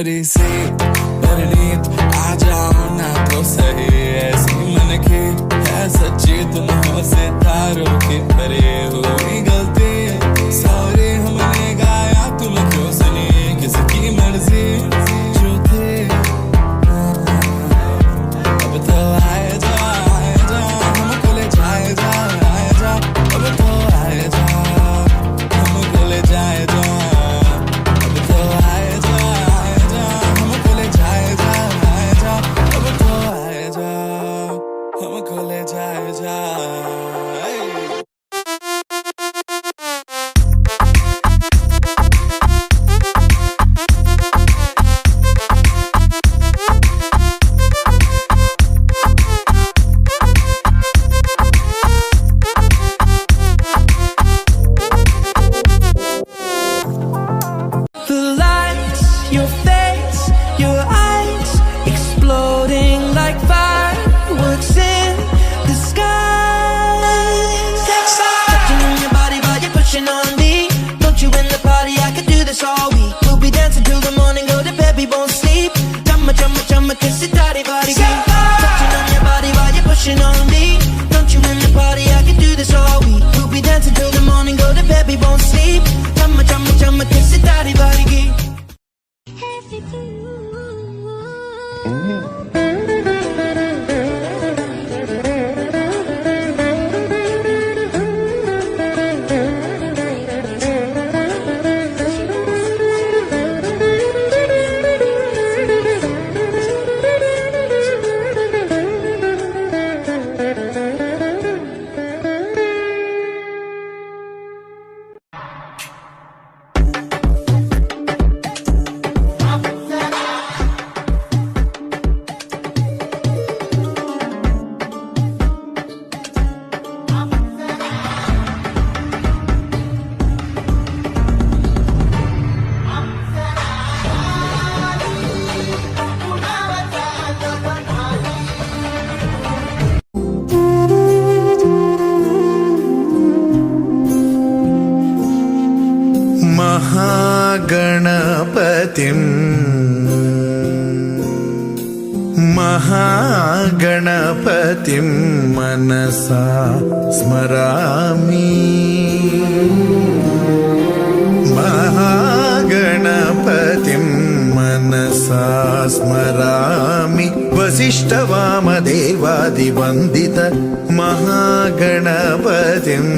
Memory से परनीत आ जाओ ना तो सही, ऐसी मन की है सच्ची तुम हो सितारों की परे हुई गलती, सॉरी हमने गाया तुम क्यों सुनी, किसकी मर्जी जो थे। अब तो आए जा हमको ले जाए जा, अब तो आए जा हमको ले जाए जा, अब तो आए जा हमको ले जाए जा, अब तो आए जा हमको ले जाए जा। The lights, your face, your eyes exploding like fireworks in the sky. Touching on your body while you're pushing on me. Don't you in the party? I could do this all week. We'll be dancing till the morning, go to bed, we won't sleep. Chumma, chumma, chumma, kiss it, daddy, body. Touching on your body while you're pushing on me. Don't you in the party? I could do this all week. We'll be dancing till the morning, go to bed, we won't sleep. Chumma, chumma, chumma, kiss it, daddy, body. महागणपतिं मनसा स्मरामि, महागणपतिं मनसा स्मरामि, वसिष्ठवामदेवादिवन्दित महागणपतिम्।